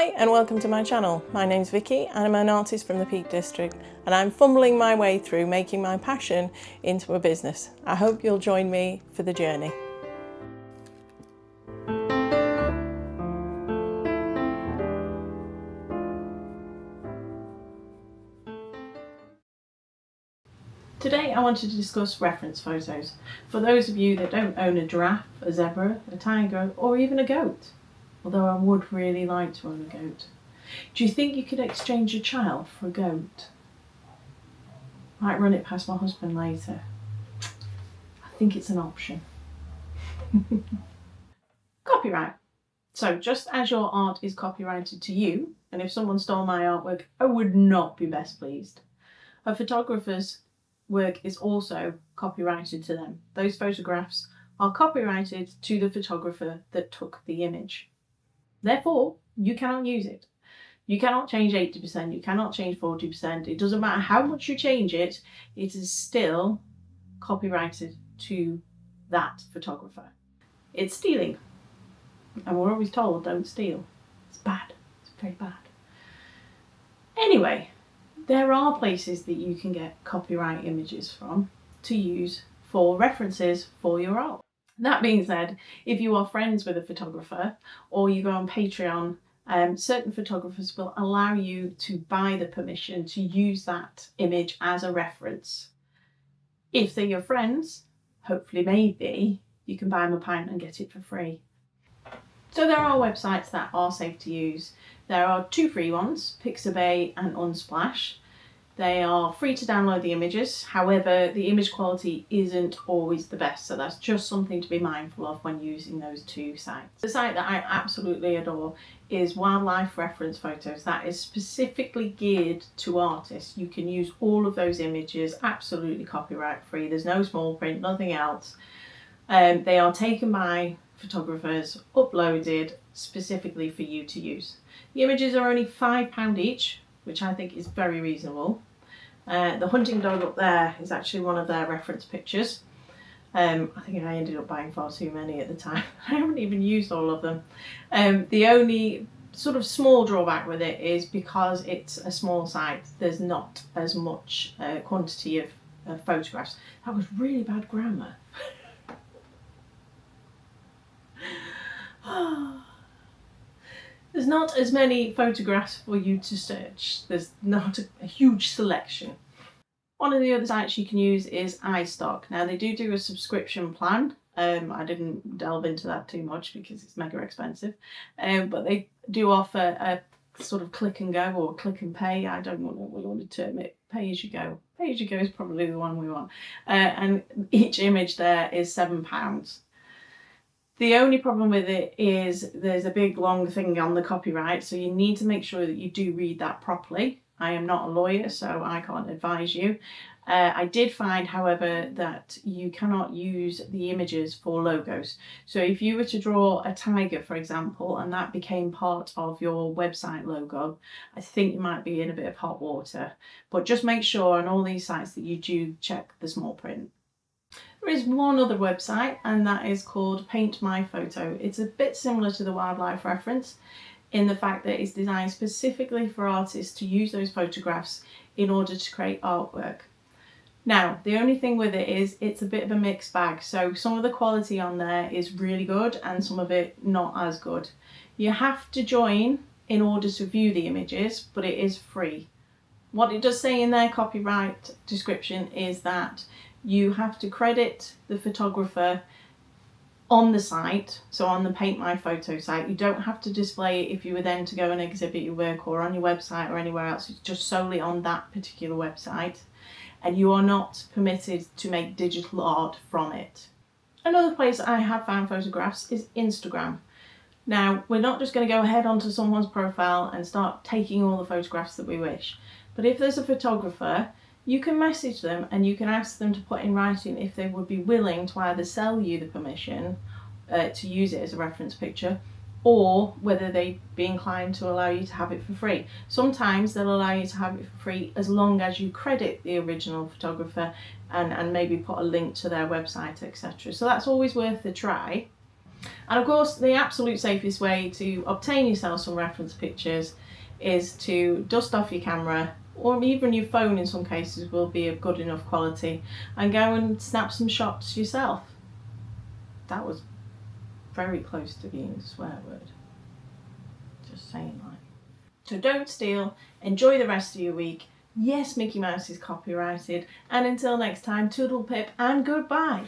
Hi and welcome to my channel. My name's Vicky and I'm an artist from the Peak District and I'm fumbling my way through making my passion into a business. I hope you'll join me for the journey. Today I wanted to discuss reference photos for those of you that don't own a giraffe, a zebra, a tiger or even a goat. Although I would really like to own a goat. Do you think you could exchange your child for a goat? Might run it past my husband later. I think it's an option. Copyright. So just as your art is copyrighted to you, and if someone stole my artwork, I would not be best pleased. A photographer's work is also copyrighted to them. Those photographs are copyrighted to the photographer that took the image. Therefore, you cannot use it. You cannot change 80%, you cannot change 40%. It doesn't matter how much you change it, it is still copyrighted to that photographer. It's stealing. And we're always told, don't steal. It's bad. It's very bad. Anyway, there are places that you can get copyright images from to use for references for your art. That being said, if you are friends with a photographer or you go on Patreon, certain photographers will allow you to buy the permission to use that image as a reference. If they're your friends, hopefully maybe, you can buy them a pint and get it for free. So there are websites that are safe to use. There are two free ones, Pixabay and Unsplash. They are free to download the images. However, the image quality isn't always the best. So that's just something to be mindful of when using those two sites. The site that I absolutely adore is Wildlife Reference Photos. That is specifically geared to artists. You can use all of those images absolutely copyright free. There's no small print, nothing else. They are taken by photographers, uploaded specifically for you to use. The images are only £5 each, which I think is very reasonable. The hunting dog up there is actually one of their reference pictures. I think I ended up buying far too many at the time. I haven't even used all of them. The only sort of small drawback with it is because it's a small site, there's not as much quantity of photographs. That was really bad grammar. There's not as many photographs for you to search. There's not a huge selection. One of the other sites you can use is iStock. Now they do a subscription plan. I didn't delve into that too much because it's mega expensive. But they do offer a sort of click and go or click and pay. I don't know what we want to term it. Pay as you go. Pay as you go is probably the one we want. And each image there is £7. The only problem with it is there's a big long thing on the copyright, so you need to make sure that you do read that properly. I am not a lawyer, so I can't advise you. I did find, however, that you cannot use the images for logos. So if you were to draw a tiger, for example, and that became part of your website logo, I think you might be in a bit of hot water. But just make sure on all these sites that you do check the small print. There is one other website and that is called Paint My Photo. It's a bit similar to the Wildlife Reference in the fact that it's designed specifically for artists to use those photographs in order to create artwork. Now, the only thing with it is it's a bit of a mixed bag. So some of the quality on there is really good and some of it not as good. You have to join in order to view the images, but it is free. What it does say in their copyright description is that you have to credit the photographer on the site, so on the Paint My Photo site. You don't have to display it if you were then to go and exhibit your work or on your website or anywhere else. It's just solely on that particular website, and you are not permitted to make digital art from it. Another place I have found photographs is Instagram. Now, we're not just going to go ahead onto someone's profile and start taking all the photographs that we wish, but if there's a photographer, you can message them and you can ask them to put in writing if they would be willing to either sell you the permission to use it as a reference picture, or whether they'd be inclined to allow you to have it for free. Sometimes they'll allow you to have it for free as long as you credit the original photographer and maybe put a link to their website, etc. So that's always worth a try. And of course, the absolute safest way to obtain yourself some reference pictures is to dust off your camera, or even your phone in some cases will be of good enough quality, and go and snap some shots yourself. That was very close to being a swear word. Just saying, like. So don't steal, enjoy the rest of your week. Yes, Mickey Mouse is copyrighted, and until next time, toodle pip and goodbye.